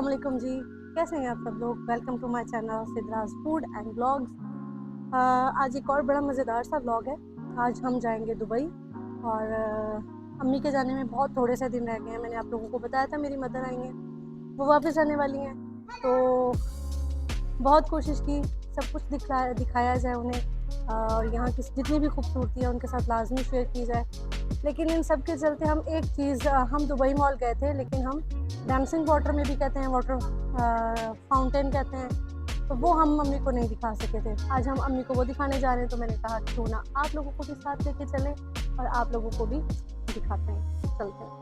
अस्सलाम वालेकुम जी, कैसे हैं आप सब लोग। Welcome to my channel Sidraj food and blogs. आज एक और बड़ा मज़ेदार सा ब्लॉग है। आज हम जाएंगे दुबई और अम्मी के जाने में बहुत थोड़े से दिन रह गए हैं। मैंने आप लोगों को बताया था मेरी मदर आई हैं, वो वापस आने वाली हैं, तो बहुत कोशिश की सब कुछ दिखाया जाए उन्हें और यहाँ की जितनी भी खूबसूरती है उनके साथ लाजमी शेयर की जाए। लेकिन इन सब के चलते हम एक चीज़, हम दुबई मॉल गए थे लेकिन हम डांसिंग वाटर में भी कहते हैं, वाटर फाउंटेन कहते हैं, तो वो हम मम्मी को नहीं दिखा सके थे। आज हम अम्मी को वो दिखाने जा रहे हैं, तो मैंने कहा क्यों ना आप लोगों को भी साथ लेके चलें और आप लोगों को भी दिखाते हैं, चलते हैं।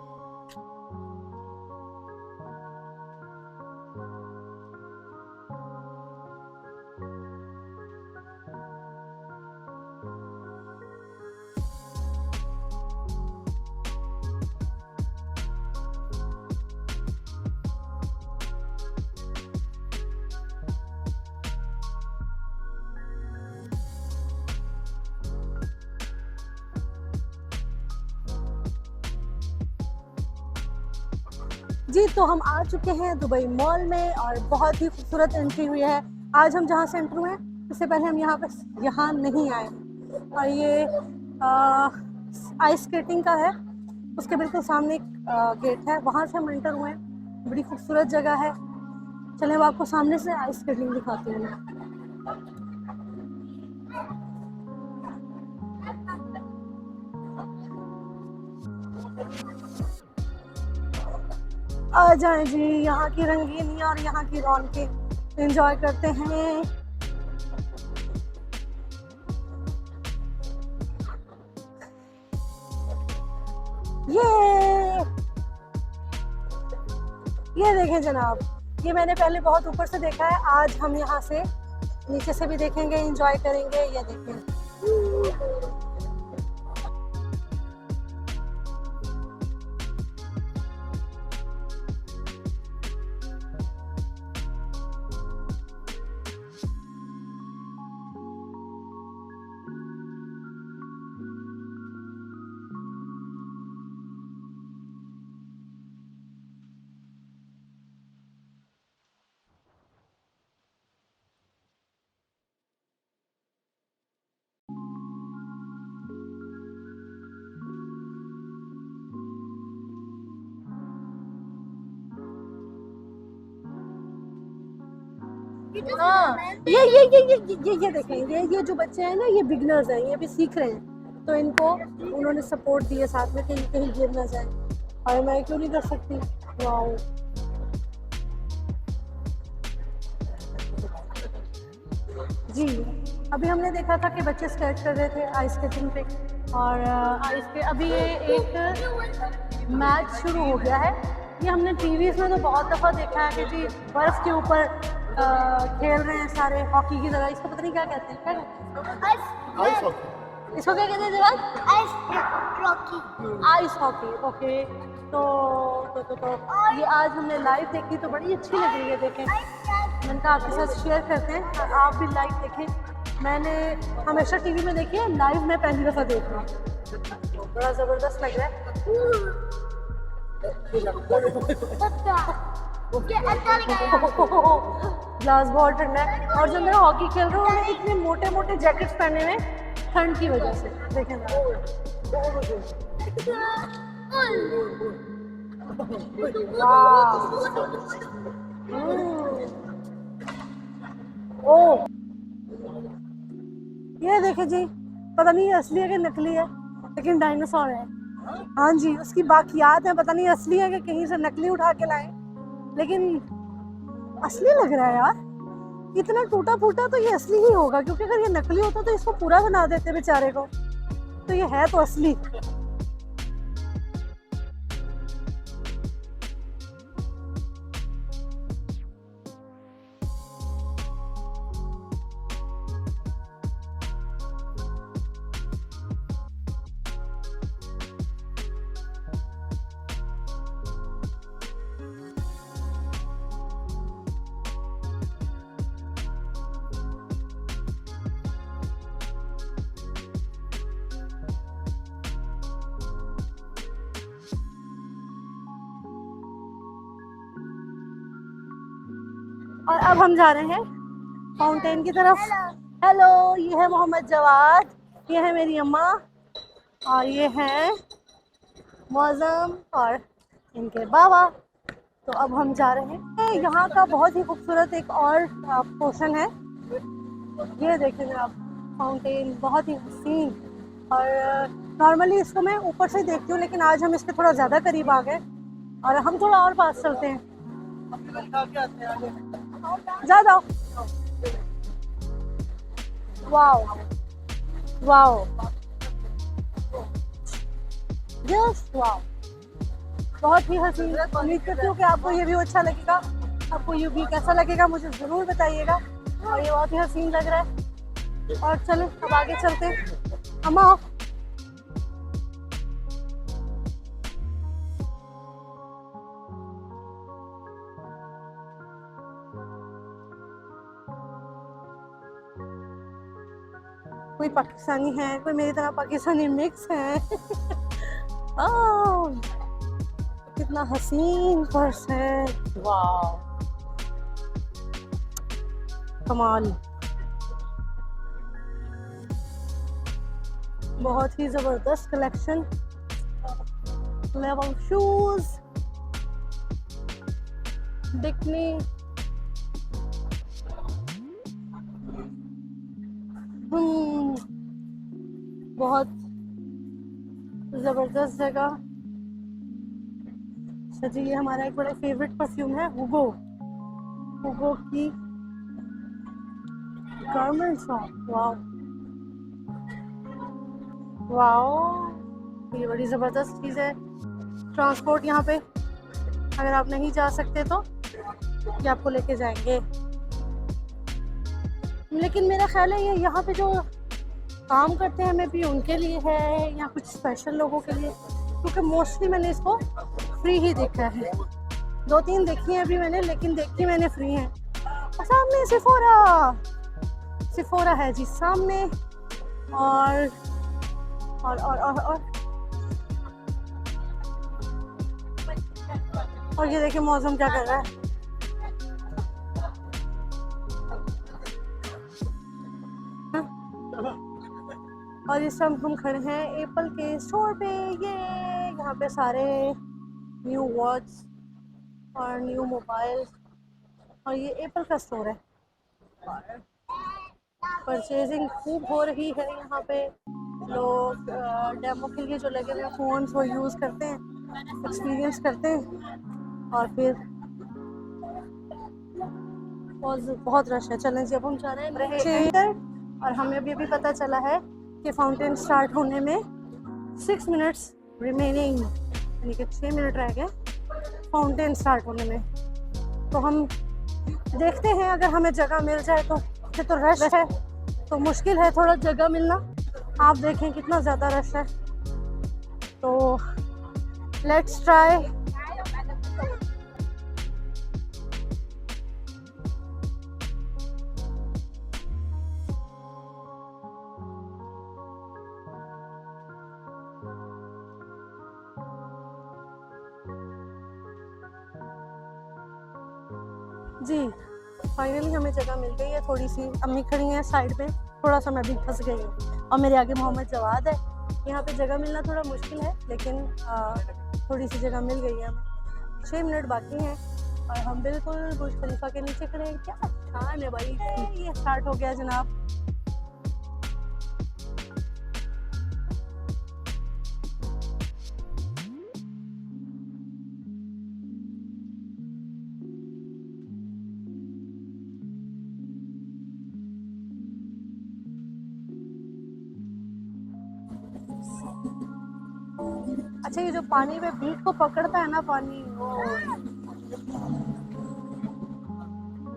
जी, तो हम आ चुके हैं दुबई मॉल में और बहुत ही खूबसूरत एंट्री हुई है। आज हम जहाँ से एंटर हुए हैं उससे पहले हम यहाँ नहीं आए और ये आइस स्केटिंग का है, उसके बिल्कुल सामने एक गेट है, वहाँ से हम एंटर हुए हैं। बड़ी खूबसूरत जगह है। चलें अब आपको सामने से आइस स्केटिंग दिखाती हूँ मैं। आ जाएं जी, यहाँ की रंगीनियाँ और यहाँ की रौनकें एंजॉय करते हैं। ये देखें जनाब, ये मैंने पहले बहुत ऊपर से देखा है, आज हम यहाँ से नीचे से भी देखेंगे, एंजॉय करेंगे। ये देखें, हाँ, ये देखें, ये जो बच्चे हैं ना, ये बिगनर्स हैं, ये भी सीख रहे हैं, तो इनको उन्होंने सपोर्ट दिया साथ में कि कहीं गिर ना जाए, और मैं क्यों नहीं कर सकती। वाओ, जी अभी हमने देखा था कि बच्चे स्केट कर रहे थे आइस स्केटिंग पे, और आइस पे अभी ये एक मैच शुरू हो गया है। ये हमने टीवीज़ में तो बहुत दफ़ा देखा है कि जी बर्फ़ के ऊपर खेल रहे हैं सारे, हॉकी की तरह। इसको पता नहीं क्या कहते हैं, क्या कहते हैं इसको, क्या कहते हैं जवाब? Ice hockey. ओके, तो ये आज हमने लाइव देखी तो बड़ी अच्छी लग रही है। देखें, मैंने कहा आपके साथ शेयर करते हैं और आप भी लाइव देखें। मैंने हमेशा टीवी में देखी है, लाइव में पहली दफ़ा देख रहा हूँ, बड़ा ज़बरदस्त लग रहा है। ग्लास बहुत ठंडा है, और जब मैं हॉकी खेल रहा हूँ उन्होंने इतने मोटे मोटे जैकेट्स पहने हुए ठंड की वजह से। देखें ना, ओह ये देखे जी, पता नहीं असली है कि नकली है, लेकिन डायनासोर है। हाँ जी, उसकी बाकियात है, पता नहीं असली है कि कहीं से नकली उठा के लाए, लेकिन असली लग रहा है यार। इतना टूटा फूटा तो ये असली ही होगा, क्योंकि अगर ये नकली होता तो इसको पूरा बना देते बेचारे को, तो ये है तो असली। और अब हम जा रहे हैं फाउंटेन की तरफ। हेलो, ये है मोहम्मद जवाद, ये है मेरी अम्मा और ये है मौज़म और इनके बाबा। तो अब हम जा रहे हैं। यहाँ का बहुत ही खूबसूरत एक और पोर्शन है, ये देखें जनाब, फाउंटेन बहुत ही हसीन। और नॉर्मली इसको मैं ऊपर से देखती हूँ, लेकिन आज हम इसके थोड़ा ज़्यादा करीब आ गए और हम थोड़ा और पास चलते हैं। ज़्यादा वाओ वाओ, जस्ट वाओ, बहुत ही हसीन। उम्मीद करती हूँ कि आपको ये व्यू अच्छा लगेगा। आपको ये व्यू कैसा लगेगा मुझे ज़रूर बताइएगा। और ये बहुत ही हसीन लग रहा है। और चलो अब आगे चलते हैं। अम्मा, कोई पाकिस्तानी है, कोई मेरी तरह पाकिस्तानी मिक्स है। कितना हसीन पर्स है, वाह कमाल, बहुत ही जबरदस्त कलेक्शन। लेवल शूज, बिकनी, बहुत जबरदस्त जगह। अच्छा जी, ये हमारा एक बड़ा फेवरेट परफ्यूम है हुगो, हुगो की गारमेंट शॉप। वाओ वाओ, ये बड़ी ज़बरदस्त चीज़ है। ट्रांसपोर्ट यहाँ पे, अगर आप नहीं जा सकते तो ये आपको लेके जाएंगे। लेकिन मेरा ख्याल है ये यहाँ पे जो काम करते हैं, मे भी उनके लिए है या कुछ स्पेशल लोगों के लिए, क्योंकि मोस्टली मैंने इसको फ्री ही देखा है। 2-3 देखी हैं अभी मैंने, लेकिन देखी मैंने फ्री हैं। और सामने सिफोरा, सिफोरा है जी सामने। और ये देखिए मौसम क्या कर रहा है। और इस टाइम हम खड़े हैं एप्पल के स्टोर पे। ये यहाँ पे सारे न्यू वॉच और न्यू मोबाइल, और ये एप्पल का स्टोर है। परचेजिंग खूब हो रही है यहाँ पे। लोग डेमो के लिए जो लगे हुए फ़ोन वो यूज़ करते हैं, एक्सपीरियंस करते हैं, और फिर बहुत रश है। चलें जी, अब हम जा रहे हैं और हमें अभी पता चला है कि फाउंटेन स्टार्ट होने में 6 मिनट्स रिमेनिंग, यानी कि 6 मिनट रह गए फाउंटेन स्टार्ट होने में। तो हम देखते हैं, अगर हमें जगह मिल जाए तो। ये तो रश है तो मुश्किल है थोड़ा जगह मिलना। आप देखें कितना ज़्यादा रश है, तो लेट्स ट्राई। जी फाइनली हमें जगह मिल गई है। थोड़ी सी अम्मी खड़ी हैं साइड पे, थोड़ा सा मैं भी फंस गई हूँ, और मेरे आगे मोहम्मद जवाद है। यहाँ पे जगह मिलना थोड़ा मुश्किल है, लेकिन थोड़ी सी जगह मिल गई है हमें। 6 मिनट बाकी हैं और हम बिल्कुल बुर्ज खलीफा के नीचे खड़े हैं। क्या शान है भाई, ये स्टार्ट हो गया जनाब। अच्छा, ये जो पानी में बीट को पकड़ता है ना पानी, वो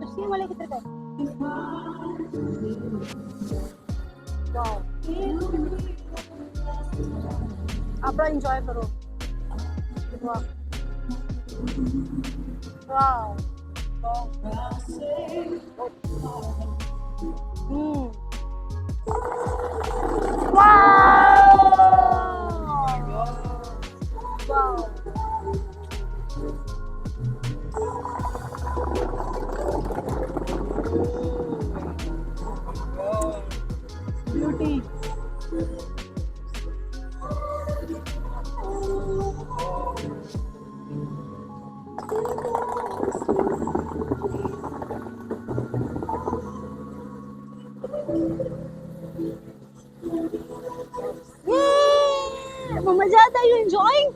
तो वाले की तरह आप बड़ा इंजॉय करो। वाह वाह, Mamajad, are you enjoying?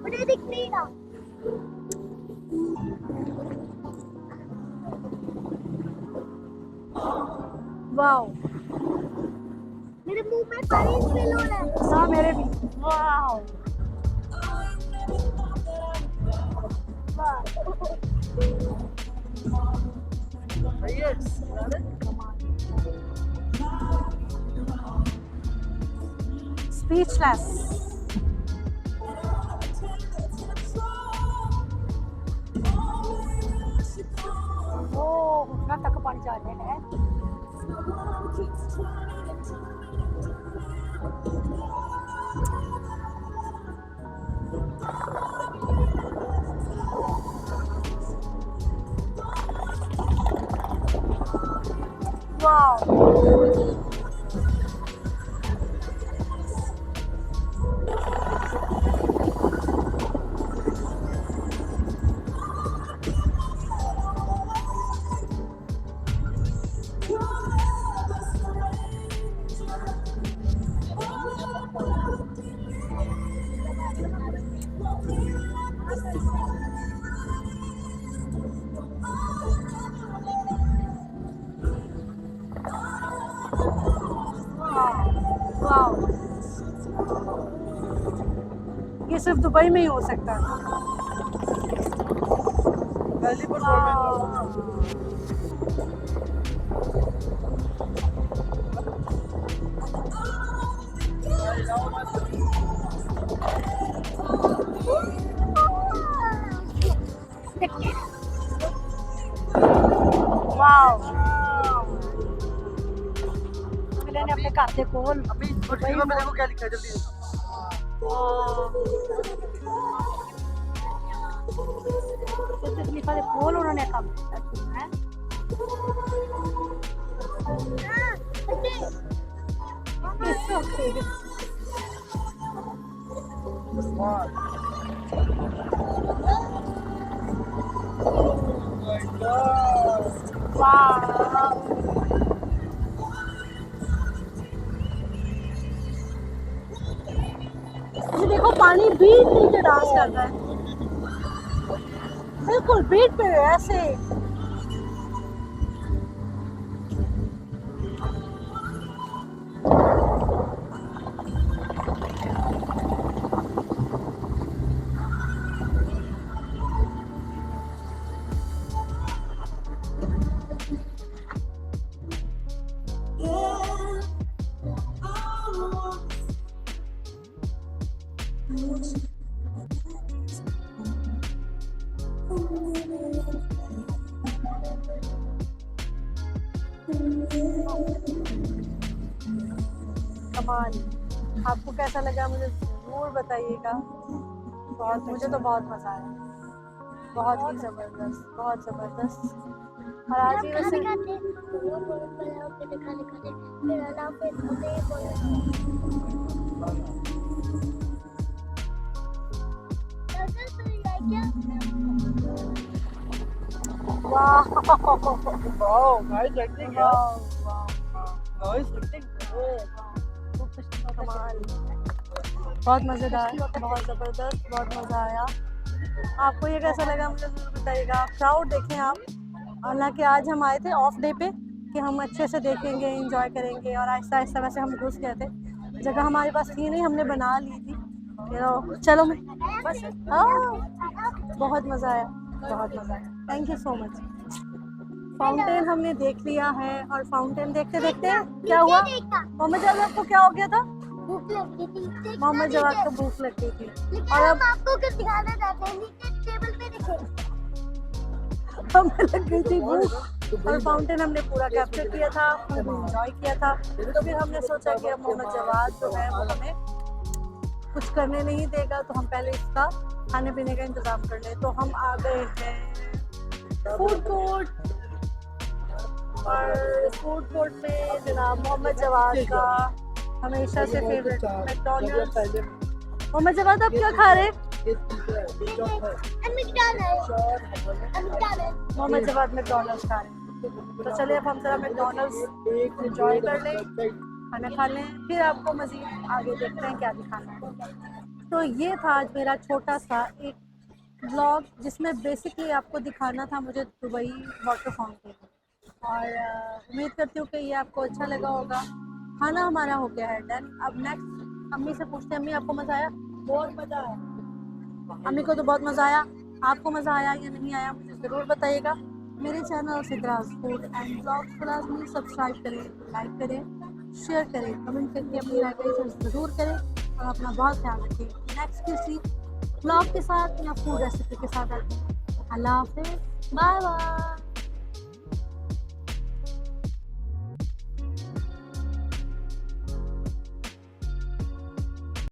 मुझे दिख नहीं रहा। वाओ, मेरे मुंह में पानी स्पिल हो रहा है। हाँ मेरे भी। Wow, speechless. ओह, घुटना तक पानी जा रहा है। वाओ, वाओ, ये सिर्फ दुबई में ही हो सकता है। वाओ, मैंने अपने घर के कोल अभी देखो क्या लिखा है जल्दी। कोल उन्होंने काम किया है। It's okay. Wow. ये देखो पानी बीट नीचे डांस कर रहा है, बिल्कुल बीट पे ऐसे। कमाल, आपको कैसा लगा मुझे जरूर बताइएगा। मुझे तो बहुत मजा आया, बहुत ही जबरदस्त, बहुत जबरदस्त। और आज ही वैसे वाओ, नाइस एक्टिंग यार। वाह, नाइस एक्टिंग। कमाल, बहुत मज़ेदार, बहुत ज़बरदस्त, बहुत मज़ा आया। आपको ये कैसा लगा मुझे ज़रूर बताइएगा। क्राउड देखें आप, हालांकि आज हम आए थे ऑफ डे पे कि हम अच्छे से देखेंगे, एंजॉय करेंगे, और आहिस्ता आहिस्ता वैसे हम घुस गए थे। जगह हमारे पास थी नहीं, हमने बना ली थी। चलो मैं बस, हाँ बहुत मज़ा आया, बहुत मज़ा आया। Thank you so much. Fountain हमने देख लिया है, और फाउंटेन देखते देखते क्या हुआ, मोहम्मद जवाद आपको क्या हो गया था? भूख लगी थी। मोहम्मद जवाद को भूख लगती थी, और अब आपको कुछ दिखाना चाहते हैं, नीचे टेबल पे दिखे हमें लग गई थी भूख। और फाउंटेन हमने पूरा कैप्चर किया था, खूब एंजॉय किया था। तो फिर हमने सोचा कि अब मोहम्मद जवाद जो है वो हमें कुछ करने नहीं देगा, तो हम पहले इसका खाने पीने का इंतज़ाम कर लें। तो हम आ गए हैं फूड कोर्ट, और फूड कोर्ट में जनाब मोहम्मद जवाद का हमेशा से फेवरेट मैकडॉनल्ड्स। पहले और मजे बाद आप क्या खा रहे हैं? McDonald's. वो मजे बाद मैकडॉनल्ड्स खा रहे हैं। तो चलिए अब हम जरा मैकडॉनल्ड्स एंजॉय कर लें, खाना खा लें, फिर आपको मज़ीद आगे देखते हैं क्या दिखाना है। तो ये था आज मेरा छोटा सा एक ब्लॉग जिसमें बेसिकली आपको दिखाना था मुझे दुबई वाटर फाउंटेन। और उम्मीद करती हूँ कि ये आपको अच्छा लगा होगा। खाना हमारा हो गया है डन। अब नेक्स्ट अम्मी से पूछते हैं, अम्मी आपको मज़ा आया? बहुत मज़ा आया। अम्मी को तो बहुत मज़ा आया। आपको मज़ा आया या नहीं आया मुझे ज़रूर बताइएगा। मेरे channel Sidraj food and blogs को लाजमी सब्सक्राइब करें, लाइक करें, शेयर करें, कमेंट करके अपनी राय का ज़रूर करें और अपना बहुत ख्याल रखें। नेक्स्ट किसी ब्लॉग के साथ या फूड रेसिपी के साथ आते हैं। अल्लाह हाफ़िज़, बाय बाय।